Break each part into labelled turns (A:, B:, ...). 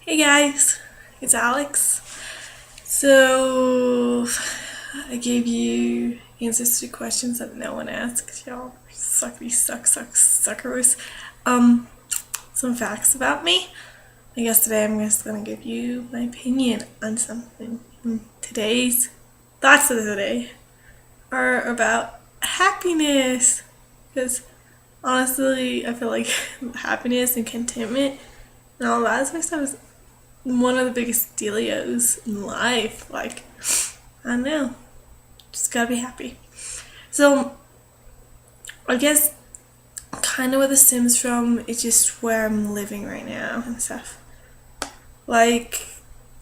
A: Hey guys, it's Alex. So, I gave you answers to questions that no one asked. Y'all suckers. Um, some facts about me. I guess today I'm just gonna give you my opinion on something. Today's thoughts of the day are about happiness. Because honestly, I feel like happiness and contentment and all that sort of stuff is one of the biggest dealios in life. Like, I don't know, just gotta be happy. So, I guess kind of where this stems from is just where I'm living right now and stuff. Like,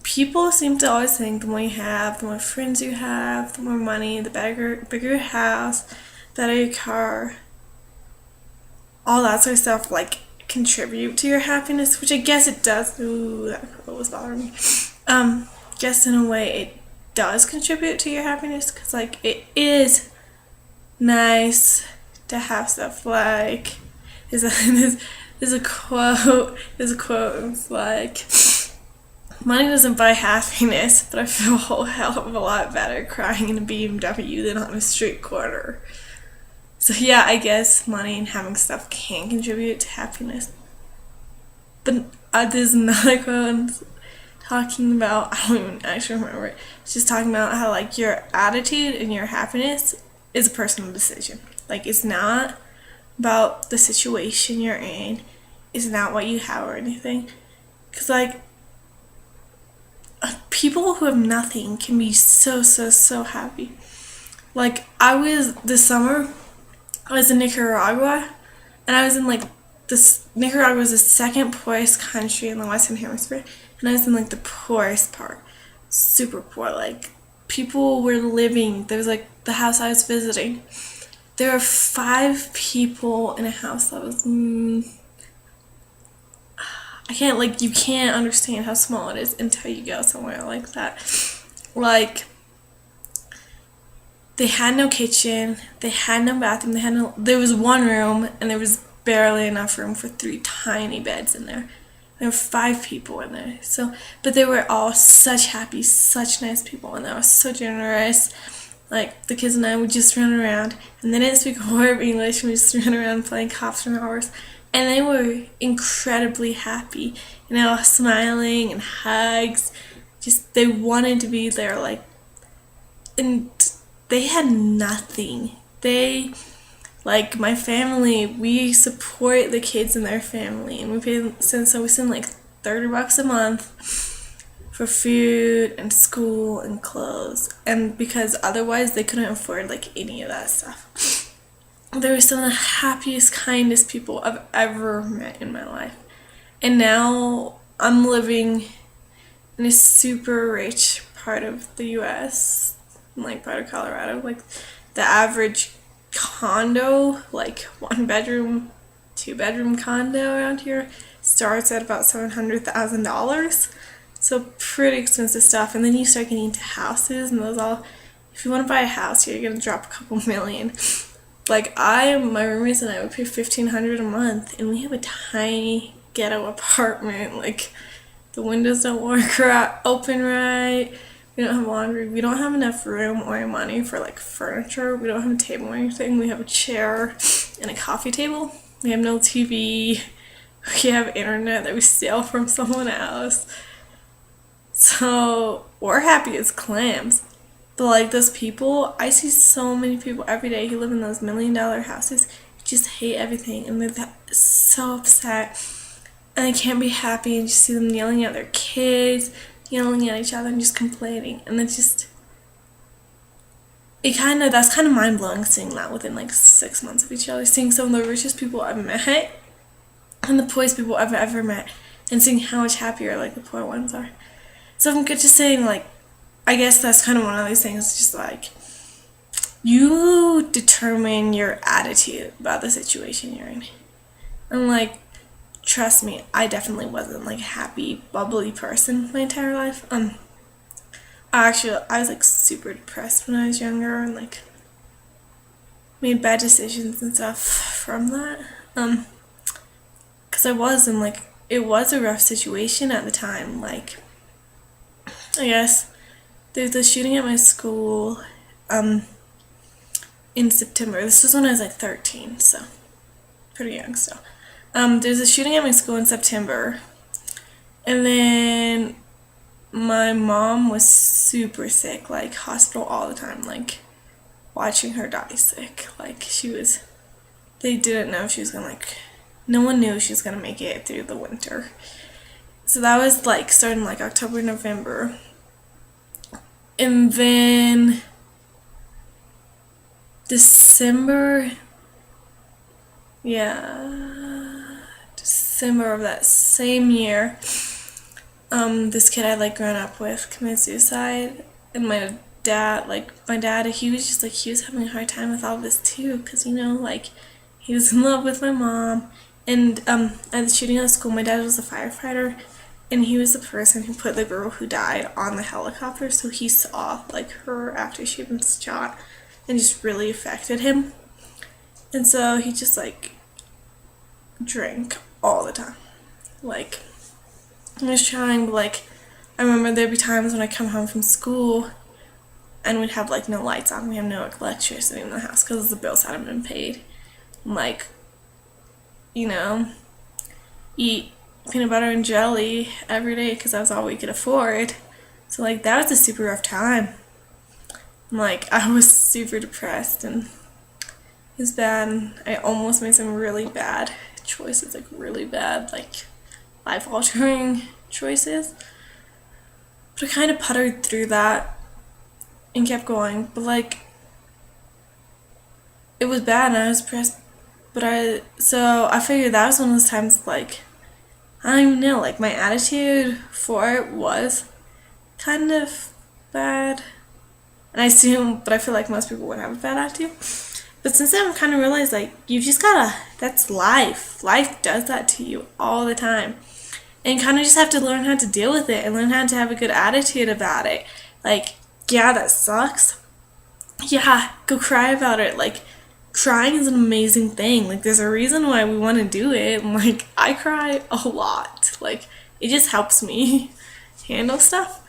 A: people seem to always think the more you have, the more friends you have, the more money, the bigger your house, better your car, all that sort of stuff, like, contribute to your happiness, which I guess it does. Ooh, that was bothering me. Guess in a way it does contribute to your happiness because, like, it is nice to have stuff like there's a quote, it's like, money doesn't buy happiness, but I feel a whole hell of a lot better crying in a BMW than on a street corner. So yeah, I guess money and having stuff can contribute to happiness. But there's another quote talking about, I don't even actually remember it. It's just talking about how, like, your attitude and your happiness is a personal decision. Like, it's not about the situation you're in. It's not what you have or anything. Because, like, people who have nothing can be so happy. Like, this summer, I was in Nicaragua, and I was in, like, Nicaragua was the second poorest country in the Western Hemisphere, and I was in, like, the poorest part. Super poor. Like, people were living, there was, like, the house I was visiting. There were 5 people in a house that was, you can't understand how small it is until you go somewhere like that. Like, they had no kitchen, they had no bathroom, there was one room, and there was barely enough room for 3 tiny beds in there. There were 5 people in there. So, but they were all such happy, such nice people, and they were so generous. Like, the kids and I would just run around, and they didn't speak a word of English, and we just ran around playing cops for hours. And they were incredibly happy, smiling and hugs. Just, they wanted to be there, like, and they had nothing. Like, my family, we support the kids and their family, and we send like $30 a month for food and school and clothes, and because otherwise they couldn't afford, like, any of that stuff. They were some of the happiest, kindest people I've ever met in my life. And now I'm living in a super rich part of the US, like part of Colorado. Like, the average condo, like 1 bedroom, 2 bedroom condo around here, starts at about $700,000. So pretty expensive stuff. And then you start getting into houses, and if you want to buy a house, you're gonna drop a couple million. Like, my roommates and I would pay $1,500 a month, and we have a tiny ghetto apartment. Like, the windows don't open right. We don't have laundry. We don't have enough room or money for, like, furniture. We don't have a table or anything. We have a chair and a coffee table. We have no TV. We have internet that we steal from someone else. So, we're happy as clams. But, like, those people, I see so many people every day who live in those $1 million houses who just hate everything, and they're so upset, and they can't be happy, and just see them yelling at their kids, yelling at each other, and just complaining. And that's kind of mind blowing seeing that within, like, 6 months of each other, seeing some of the richest people I've met and the poorest people I've ever met, and seeing how much happier, like, the poor ones are. So I'm just saying, like, I guess that's kind of one of these things, just like, you determine your attitude about the situation you're in. And, like, trust me, I definitely wasn't, like, a happy, bubbly person my entire life. I was, like, super depressed when I was younger, and, like, made bad decisions and stuff from that. Because I was in, like, it was a rough situation at the time. Like, I guess there's a shooting at my school in September. This was when I was like 13, so pretty young still. There's a shooting at my school in September, and then my mom was super sick, like hospital all the time, like watching her die sick. Like they didn't know if she was gonna no one knew she was gonna make it through the winter. So that was like starting like October, November. And then December, yeah, December of that same year, this kid I'd like grown up with committed suicide, and my dad, he was just like, he was having a hard time with all this too, because, like, he was in love with my mom, and at the shooting at the school, my dad was a firefighter, and he was the person who put the girl who died on the helicopter, so he saw, like, her after she had been shot, and just really affected him, and so he just, like, drank all the time, like, I was trying, but, like, I remember there'd be times when I come home from school, and we'd have, like, no lights on, we have no electricity in the house, because the bills hadn't been paid, and, like, eat peanut butter and jelly every day because that was all we could afford. So, like, that was a super rough time. And, like, I was super depressed and it was bad. And I almost made some really bad choices, like, really bad, like, life-altering choices. But I kind of puttered through that and kept going. But, like, it was bad and I was depressed. So I figured that was one of those times, like, I don't even know, like, my attitude for it was kind of bad. And but I feel like most people would have a bad attitude. But since then, I've kind of realized, like, you just gotta, that's life. Life does that to you all the time. And you kind of just have to learn how to deal with it and learn how to have a good attitude about it. Like, yeah, that sucks. Yeah, go cry about it. Like, crying is an amazing thing. Like, there's a reason why we want to do it. And, like, I cry a lot. Like, it just helps me handle stuff.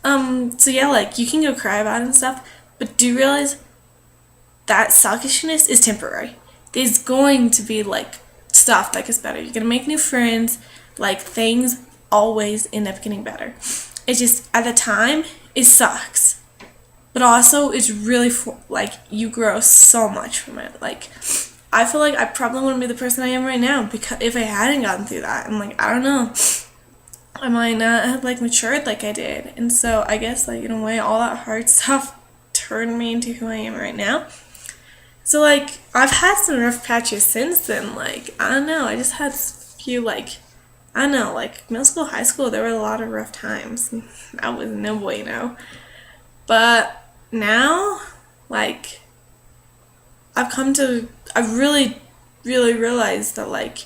A: So yeah, like, you can go cry about it and stuff, but do you realize that selfishness is temporary? There's going to be, like, stuff that gets better. You're gonna make new friends. Like, things always end up getting better. It's just, at the time, it sucks. But also, it's really, like, you grow so much from it. Like, I feel like I probably wouldn't be the person I am right now because if I hadn't gotten through that. And, like, I don't know. I might not have, like, matured like I did. And so, I guess, like, in a way, all that hard stuff turned me into who I am right now. So, like, I've had some rough patches since then. Like, I don't know. I just had a few, like, I don't know, like, middle school, high school, there were a lot of rough times. That was no bueno. But now, like, I've really, really realized that, like,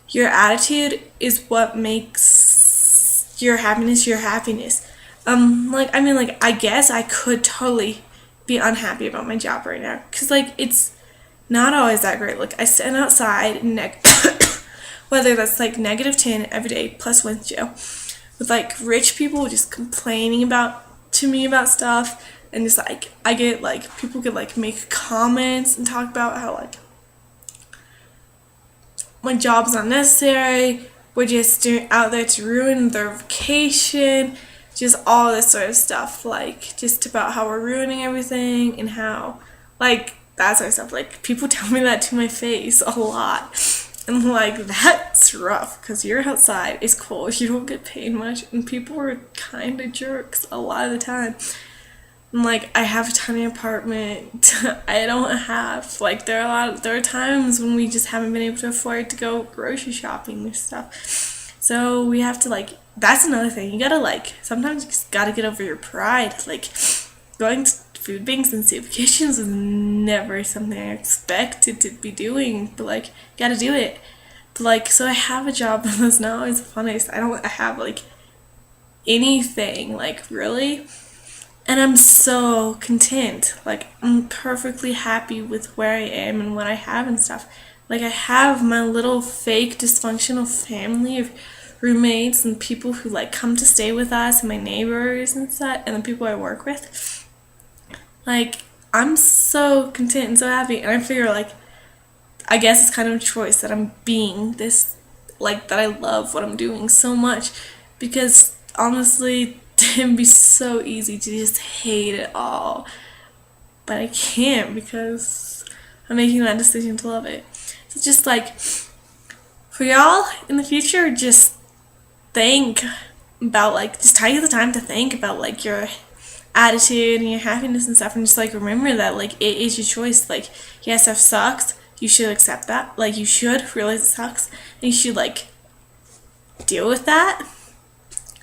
A: your attitude is what makes your happiness. Like, I guess I could totally be unhappy about my job right now. Because, like, it's not always that great. Like, I stand outside whether that's, like, -10 every day plus wind chill, with, like, rich people just complaining to me about stuff, and just, like, I get, like, people could, like, make comments and talk about how, like, my job's not necessary, we're just out there to ruin their vacation, just all this sort of stuff, like, just about how we're ruining everything, and how, like, that sort of stuff. Like, people tell me that to my face a lot. And, like, that's rough, because you're outside, it's cold, you don't get paid much, and people are kind of jerks a lot of the time. And, like, I have a tiny apartment, I don't have, like, there are times when we just haven't been able to afford to go grocery shopping and stuff. So we have to, like, that's another thing, you gotta, like, sometimes you just gotta get over your pride. Like, going to food banks and soup kitchens was never something I expected to be doing, but, like, gotta do it. But, like, so I have a job that's not always the funnest. I don't have, like, anything, like, really, and I'm so content. Like, I'm perfectly happy with where I am and what I have and stuff. Like, I have my little fake dysfunctional family of roommates and people who like come to stay with us and my neighbors and such, and the people I work with. Like, I'm so content and so happy, and I figure like I guess it's kind of a choice that I'm being this, like, that I love what I'm doing so much, because honestly it'd be so easy to just hate it all, but I can't because I'm making that decision to love it. So just like for y'all in the future, just think about like just take the time to think about like your attitude and your happiness and stuff, and just like remember that like it is your choice. Like, yes, stuff sucks, you should accept that. Like, you should realize it sucks and you should like deal with that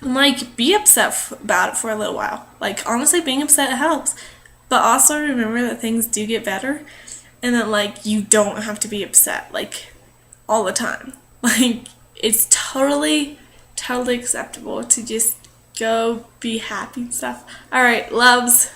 A: and like be upset about it for a little while. Like, honestly, being upset helps, but also remember that things do get better and that like you don't have to be upset like all the time. Like, it's totally acceptable to just go be happy and stuff. All right, loves.